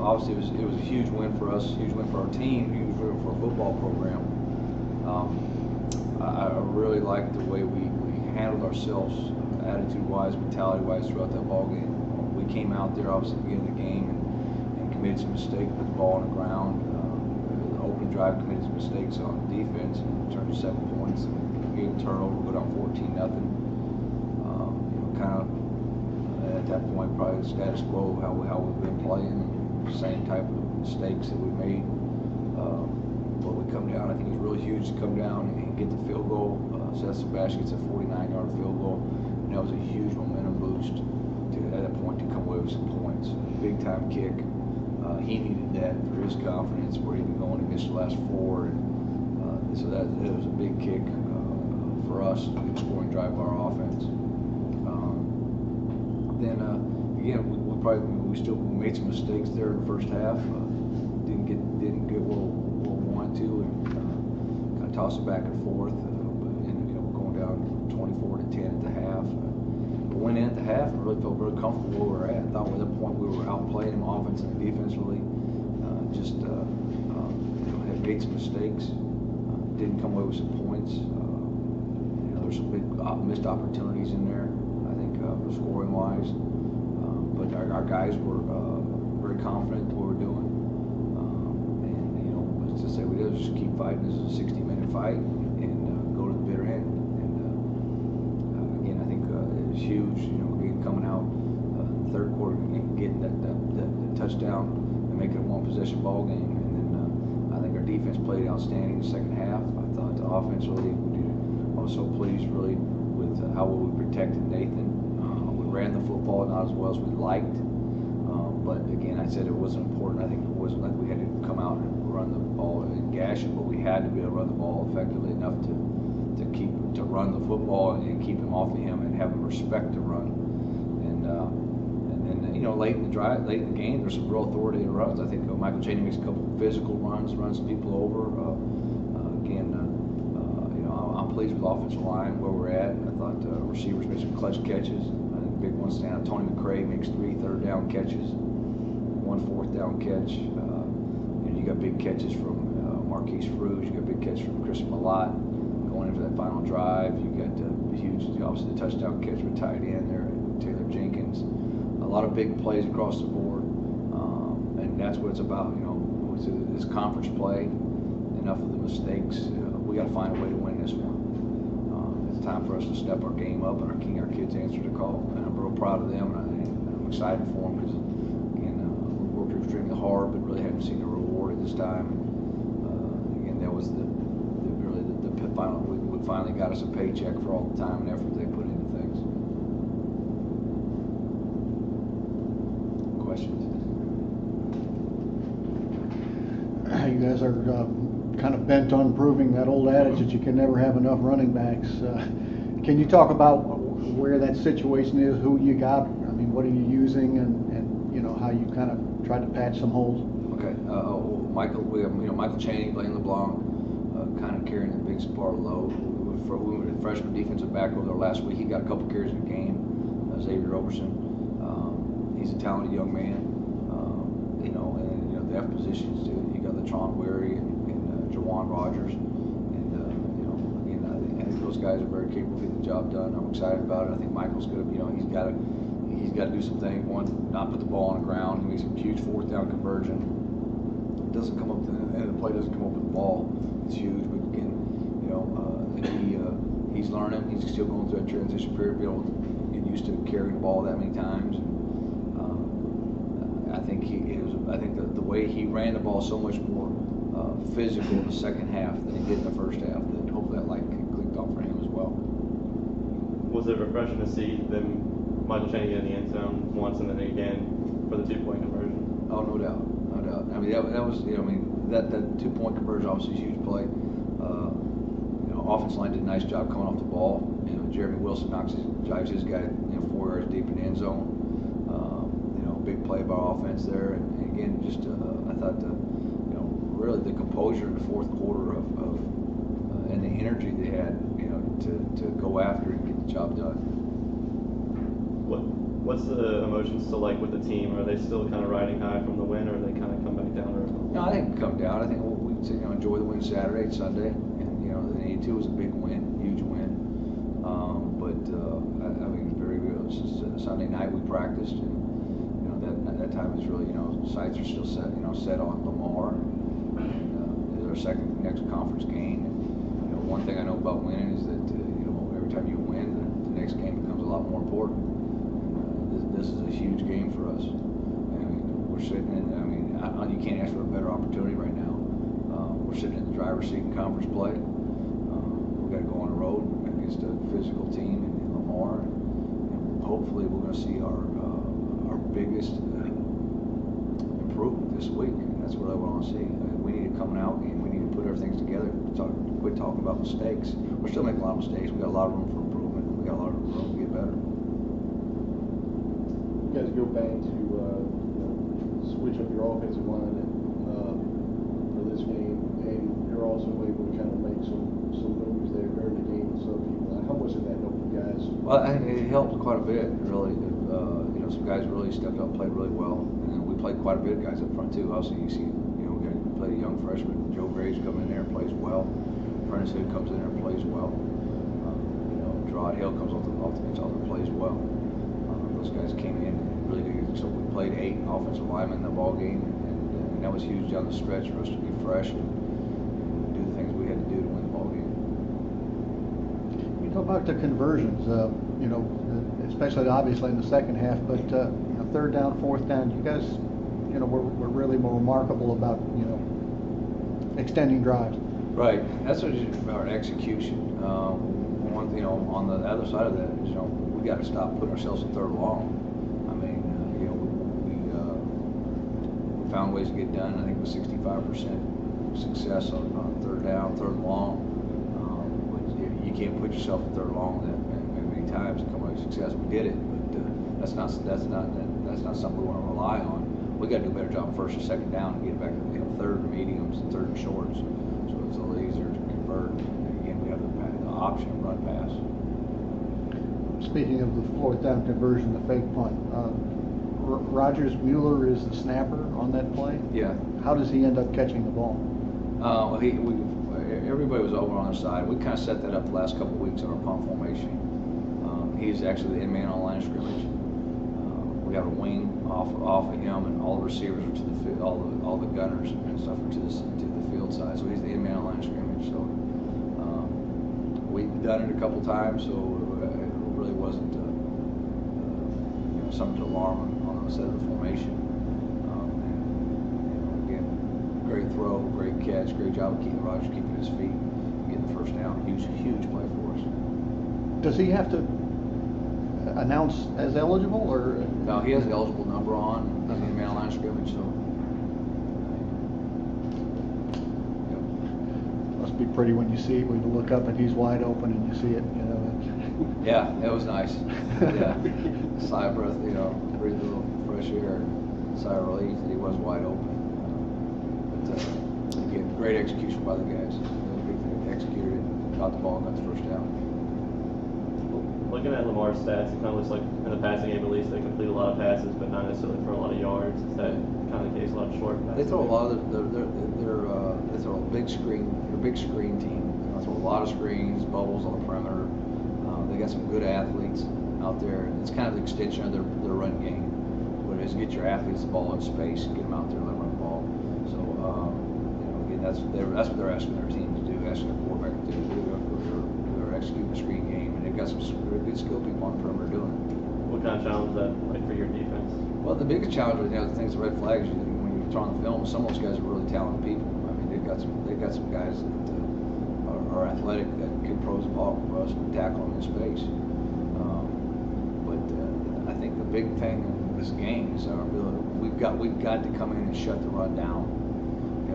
obviously it was a huge win for us, huge win for our team, huge win for our football program. I really liked the way we handled ourselves, attitude-wise, mentality-wise throughout that ball game. We came out there obviously at the beginning of the game and committed some mistakes, put the ball on the ground. The opening drive committed some mistakes on defense and turned to 7 points. And gave a turnover, go down 14-0. Kind of at that point probably the status quo of how we've been playing, same type of mistakes that we made. But we come down, I think it was really huge to come down and get the field goal. Seth Sebastian gets a 49-yard field goal, and that was a huge momentum boost at that point to come away with some points. Big time kick. He needed that for his confidence, where he'd been going against the last 4, and so that it was a big kick for us, a big scoring drive of our offense. Then again, we still made some mistakes there in the first half. Didn't get where we wanted to, and kind of tossed it back and forth. And going down 24-10 at the half. But went in at the half and really felt very comfortable where we were at. I thought at that point we were outplaying them offensively and defensively. Had made some mistakes. Didn't come away with some points. There's some big missed opportunities in there, I think, scoring wise. But our guys were very confident in what we're doing. And as to say, we did just keep fighting. This is a 60-minute fight and go to the bitter end. And again, I think it was huge. Again, coming out the third quarter and getting that touchdown and making it a one-possession ball game. And then I think our defense played outstanding in the second half. I thought offensively I was so pleased really with how well we protected Nathan. We ran the football not as well as we liked, but again, I said it wasn't important. I think it wasn't like we had to come out and run the ball and gash it, but we had to be able to run the ball effectively enough to run the football and keep him off of him and have him respect the run. And then late in the game, there's some real authoritative runs. I think Michael Cheney makes a couple physical runs some people over. I'm pleased with the offensive line where we're at. I thought receivers made some clutch catches. I think big ones stand out. Tony McCray makes 3 third-down catches, 1 fourth-down catch. You got big catches from Marquise Fruge. You got big catch from Chris Malott going into that final drive. You got obviously the touchdown catch with tight end there, Taylor Jenkins. A lot of big plays across the board, and that's what it's about. This conference play. Enough of the mistakes. We got to find a way to win this one. It's time for us to step our game up, and our kids answer the call. And I'm real proud of them, and I'm excited for them because again, we've worked extremely hard, but really haven't seen a reward at this time. Again, that was the final. We finally got us a paycheck for all the time and effort they put into things. Questions? You guys are kind of bent on proving that old adage that you can never have enough running backs. Can you talk about where that situation is, who you got? I mean, what are you using, and how you kind of tried to patch some holes? Okay. We have Michael Cheney, Blaine LeBlanc, kind of carrying the big part of the load. We were the freshman defensive back over there last week. He got a couple carries in the game. Xavier Roberson. He's a talented young man. And the F positions too. You got LaTron Weary and Jawan Rogers, and I think those guys are very capable of getting the job done. I'm excited about it. I think Michael's good. He's got to do some things. One, not put the ball on the ground. He makes some huge fourth down conversion. Doesn't come up to the end of the play. Doesn't come up with the ball. It's huge. But again, he's learning. He's still going through that transition period. Get used to carrying the ball that many times. I think the way he ran the ball so much more physical in the second half than he did in the first half. That hopefully that light clicked off for him as well. Was it refreshing to see them, Michael Cheney get in the end zone once and then again for the 2-point conversion? Oh, no doubt. I mean, that was that 2-point conversion obviously a huge play. Offensive line did a nice job coming off the ball. Jeremy Wilson drives his guy 4 yards deep in the end zone. Big play by our offense there, and again, just I thought really the composure in the fourth quarter and the energy they had, to go after and get the job done. What's the emotions still like with the team? Are they still kind of riding high from the win, or are they kind think it come down. I think we enjoy the win Saturday and Sunday, and the 82 was a big win, huge win. I mean, it's very good. Sunday night we practiced, and that time is really sights are still set on Lamar. And, it's our next conference game. One thing I know about winning is that every time you win, the next game becomes a lot more important. This is a huge game for us. I mean, we're sitting in. I mean, you can't ask for a better opportunity right now. We're sitting in the driver's seat in conference play. We've got to go on the road against a physical team in Lamar, and hopefully we're going to see our biggest improvement this week. And that's what I want to see. We need a coming out game. We need to put everything together. Quit talking about mistakes. We're still making a lot of mistakes. We got a lot of room for improvement. We got a lot of room to get better. You guys go back to switch up your offensive line for this game, and you're also able to kind of make some moves there during the game with some people. How much did that help you guys? Well, I think it helped quite a bit, really. Some guys really stepped up and played really well, and we played quite a bit of guys up front too. Obviously, you see, we played a young freshman, Joe Graves, coming in there and plays well. Prentice Hood comes in there and plays well. Gerard Hill comes off the bench and plays well. Those guys came in and really did. So we played 8 offensive linemen in the ball game, and that was huge down the stretch for us to be fresh and do the things we had to do to win the ball game. You talk about the conversions, especially obviously in the second half, but third down, fourth down, you guys, were really more remarkable about extending drives. Right. That's what it's about, execution. On the other side of that is, we got to stop putting ourselves in third long. I mean, we found ways to get done. I think it was 65% success on third down, third long. But you can't put yourself in third long that many times to come away with success. We did it, but that's not something we want to rely on. We got to do a better job first and second down and get back to third and mediums and third and shorts. So it's a little easier to convert. And again, we have the option of run pass. Speaking of the fourth down conversion, the fake punt, Rogers Mueller is the snapper on that play. Yeah. How does he end up catching the ball? Everybody was over on our side. We kind of set that up the last couple of weeks in our punt formation. He's actually the end man on the line of scrimmage. We got a wing off of him, and all the receivers are to the field, all the gunners and stuff are to the field side. So he's the end man on the line of scrimmage. So we've done it a couple times, so it really wasn't something to alarm on the set of the formation. Again, great throw, great catch, great job of keeping Rogers keeping his feet, getting the first down. Huge play for us. Does he have to announce as eligible, or? No, he has the eligible number on the man line scrimmage, so. Yep. Must be pretty when you see it, when you look up and he's wide open and you see it, Yeah, it was nice. Yeah, sigh of breath, breathe a little fresh air, sigh of relief that he was wide open. But again, great execution by the guys. They executed it, got the ball, got the first down. Looking at Lamar's stats, it kind of looks like in the passing game at least they complete a lot of passes, but not necessarily for a lot of yards. Is that kind of the case? A lot of short passes? They throw a lot of they throw a big screen. They're a big screen team. They throw a lot of screens, bubbles on the perimeter. They got some good athletes out there. It's kind of the extension of their run game. What it is, get your athletes the ball in space, get them out there and let them run the ball. So again, that's what they're asking their team to do, asking their quarterback to do. They're executing the screen game, and they've got some really good skill people on the perimeter doing it. What kind of challenge is that like for your defense? Well, the biggest challenge with the things, the red flags, when you're throwing the film, some of those guys are really talented people. I mean, they've got some guys that are athletic that can pros the ball for us and tackle them in space. But I think the big thing in this game is our ability. We've got to come in and shut the run down.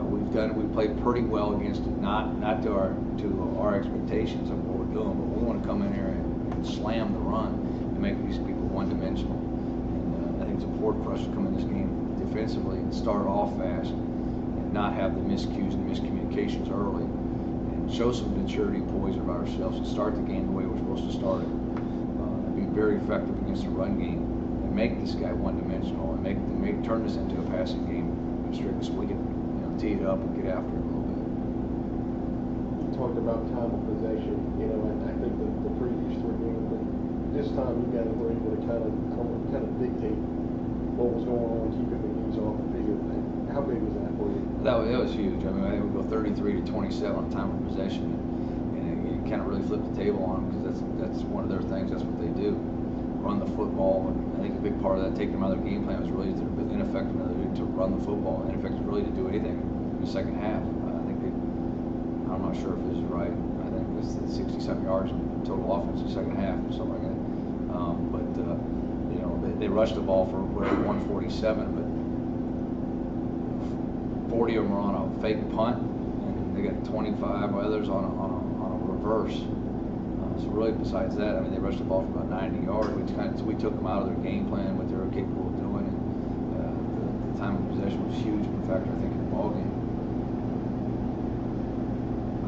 We've played pretty well against it, not to our expectations of what we're doing, but we want to come in here and slam the run and make these people one-dimensional. And I think it's important for us to come in this game defensively and start off fast and not have the miscues and miscommunications early, and show some maturity and poise about ourselves and start the game the way we're supposed to start it. And be very effective against the run game and make this guy one-dimensional and turn this into a passing game strictly so we can tee it up and get after it a little bit. You talked about time of possession, and I think the previous 3 games, but this time you guys were able to kind of dictate what was going on, keeping the knees off the field. How big was that for you? That was huge. I mean, I would go 33 to 27 on time of possession, and you kind of really flip the table on them because that's one of their things. That's what they do, run the football. And I think a big part of that, taking them out of their game plan, was really their ineffective to run the football, ineffective really to do anything in the second half. I think I'm not sure if this is right. I think it's 60-something yards in total offense in the second half or something like that. They rushed the ball for whatever 147, but 40 of them were on a fake punt, and they got 25 others on a reverse. So really, besides that, I mean, they rushed the ball for about 90 yards. We took them out of their game plan, what they were capable of doing, and the time of possession was huge in factor, I think, in the ball game.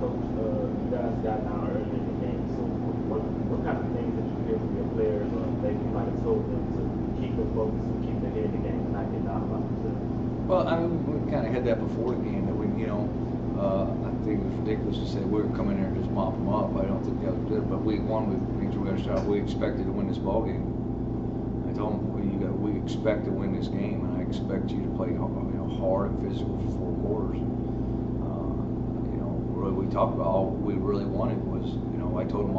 Coach, you guys got down early in the game, so what kind of things did you hear from your players, or maybe you might have told them to keep their focus and keep their head in the game and not get down about themselves? Well, I mean, we kind of had that before the game, that I think it was ridiculous to say we were coming here and just mop them up. I don't think that was good, but we expected to win this ball game. I told them, we expect to win this game, and I expect you to play hard and physical for 4 quarters. Really, we talked about all we really wanted was, I told them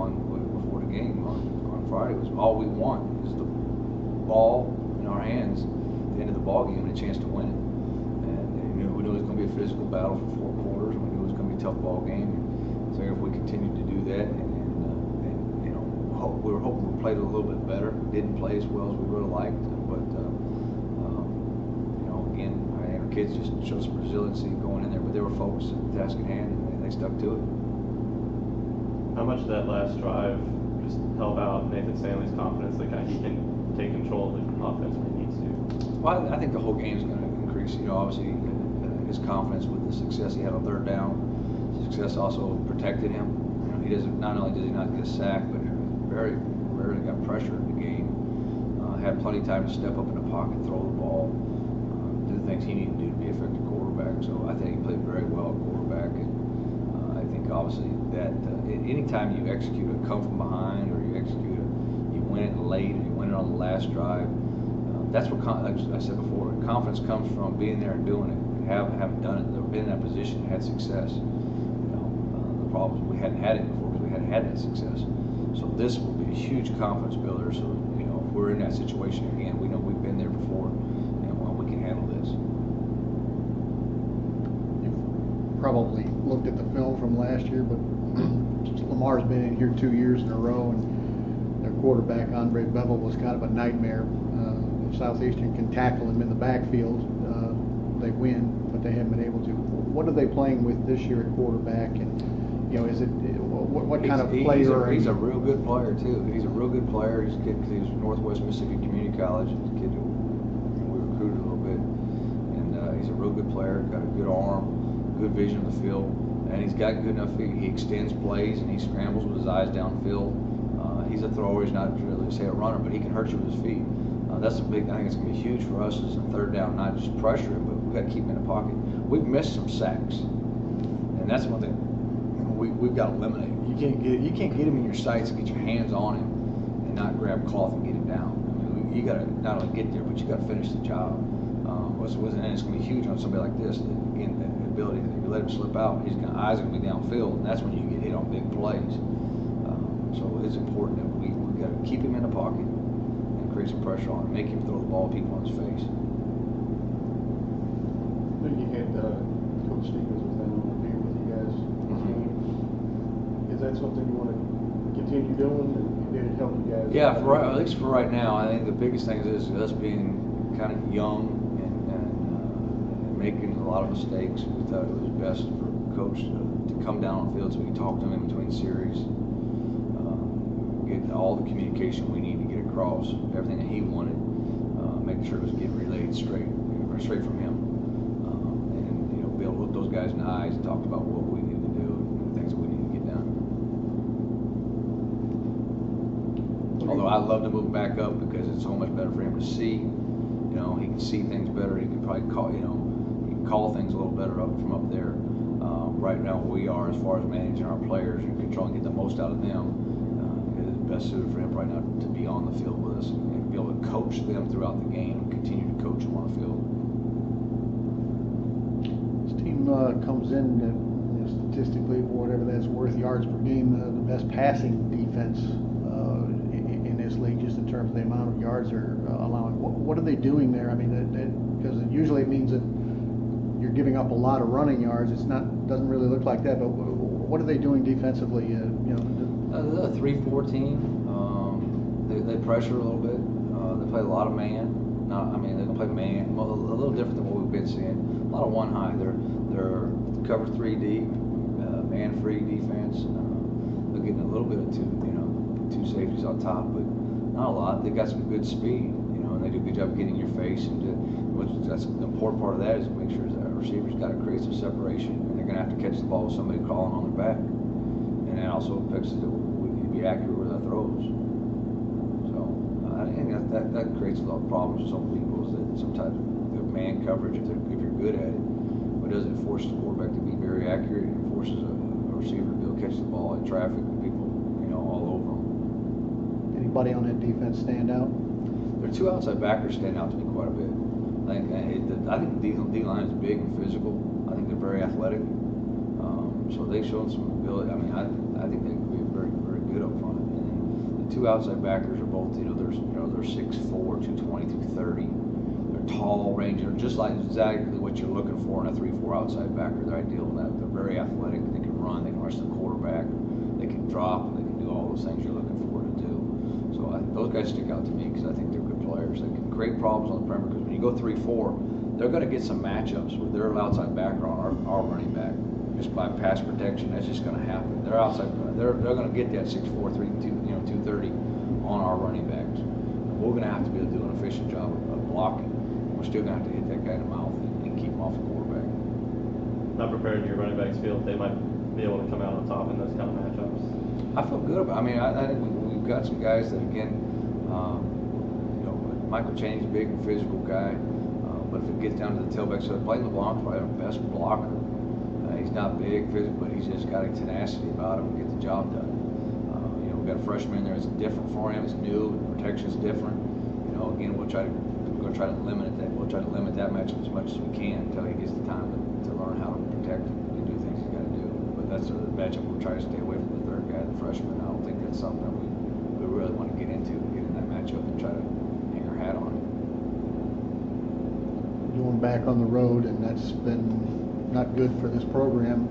before the game on Friday, was all we want is the ball in our hands at the end of the ball game and a chance to win it. And we knew it was going to be a physical battle for 4 quarters, and we knew it was going to be a tough ball game. So if we continued to do that, we were hoping we played a little bit better. Didn't play as well as we would have liked, but again, I think our kids just showed some resiliency going in there, but they were focused on the task at hand, and they stuck to it. How much did that last drive just help out Nathan Stanley's confidence that he can take control of the offense when he needs to? Well, I think the whole game is going to increase. Obviously, his confidence with the success he had on 3rd down. Success also protected him. He doesn't. Not only does he not get a sack, but very rarely got pressure in the game. Had plenty of time to step up in the pocket, throw the ball, do the things he needed to do to be an effective quarterback. So I think he played very well at quarterback, and I think obviously that anytime you execute a come from behind, or you win it late, or you win it on the last drive, that's what, like I said before, confidence comes from being there and doing it. We haven't done it, been in that position, had success. The problem is we hadn't had it before because we hadn't had that success. So this will be a huge confidence builder. So if we're in that situation again, we know we've been there before, and we can handle this. You've probably looked at the film from last year, but Lamar's been in here 2 years in a row, and their quarterback Andre Bevel was kind of a nightmare. If Southeastern can tackle him in the backfield, they win, but they haven't been able to. What are they playing with this year at quarterback, and is it what kind of player? He's a real good player too. He's a real good player. He's a kid. He's Northwest Mississippi Community College. He's a kid who we recruited a little bit, and he's a real good player. Got a good arm, good vision of the field, and he's got good enough feet. He extends plays and he scrambles with his eyes downfield. He's a thrower. He's not really say a runner, but he can hurt you with his feet. That's a big. I think it's going to be huge for us as a 3rd down, not just pressure him, but we've got to keep him in the pocket. We've missed some sacks, and that's one thing we've got to eliminate. You can't get him in your sights and get your hands on him and not grab cloth and get him down. I mean, you got to not only get there, but you got to finish the job. And it's going to be huge on somebody like this. Again, the ability that you let him slip out, eyes are going to be downfield, and that's when you get hit on big plays. So it's important that we've got to keep him in the pocket and create some pressure on him, make him throw the ball at people on his face. You had Coach Stevens was down on the field with you guys. Is that something you want to continue doing, and did it help you guys? Yeah, at least for right now, I think the biggest thing is us being kind of young and making a lot of mistakes. We thought it was best for Coach to come down on the field so we could talk to him in between series, get all the communication we need to get across, everything that he wanted, making sure it was getting relayed straight from him, and be able to look those guys in the eyes and talk about what we need to do and the things that we need to get done. Although I'd love to move back up because it's so much better for him to see. He can see things better. He can probably call. He can call things a little better up from up there. Right now, where we are as far as managing our players and controlling, get the most out of them, is best suited for him right now to be on the field with us and be able to coach them throughout the game and continue to coach them on the field. This team comes in, statistically, for whatever that's worth, yards per game, the best passing defense in this league, just in terms of the amount of yards they're allowing. What are they doing there? I mean, because usually it means that you're giving up a lot of running yards. Doesn't really look like that. But what are they doing defensively? They're a 3-4 team. They pressure a little bit. They play a lot of man. They don't play man. A little different than what we've been seeing. A lot of one high. They're cover 3 deep, man free defense. They're getting a little bit of two safeties on top, but not a lot. They got some good speed, and they do a good job getting in your face. And that's the important part of that is to make sure that our receivers got to create some separation, and they're going to have to catch the ball with somebody crawling on their back. And that also affects it that we need to be accurate with our throws. So I think that creates a lot of problems for some people. Is that sometimes the man coverage, if you're good at it, but does it force the quarterback to be very accurate, and forces a receiver to be able to catch the ball in traffic and people all over them. Anybody on that defense stand out? There are 2 outside backers stand out to me quite a bit. I think the D-line is big and physical. I think they're very athletic. So they've shown some ability. I think they can be very, very good up front. And the 2 outside backers are both, they're 6'4", 220, 230. They're tall, range. They're just like exactly what you're looking for in a 3-4 outside backer. They're ideal in that. They're very athletic. They can run. They can rush the quarterback. They can drop. They can do all those things you're looking for to do. So those guys stick out to me because I think they're good players. They can create problems on the perimeter because when you go 3-4, they're going to get some matchups with their outside backer on our running back. Just by pass protection, that's just going to happen. They're outside. They're going to get that 6'4", 230 on our running backs. And we're going to have to be able to do an efficient job of blocking. We're still going to have to hit that guy in the mouth and keep him off the quarterback. Not prepared your running backs feel they might be able to come out on top in those kind of matchups? I feel good about it. I think we've got some guys that, again, Michael Chaney's a big and physical guy, but if it gets down to the tailback, so Blaine LeBlanc's probably our best blocker. He's not big, physical, but he's just got a tenacity about him to get the job done. We've got a freshman in there that's different for him. It's new. The protection's different. Again, we're going to try to limit that. We'll try to limit that matchup as much as we can until he gets the time to learn how to protect and do things he's got to do. But that's the matchup we'll try to stay away from the third guy, the freshman. I don't think that's something that we really want to get into and get in that matchup and try to hang our hat on it. Going back on the road, and that's been not good for this program.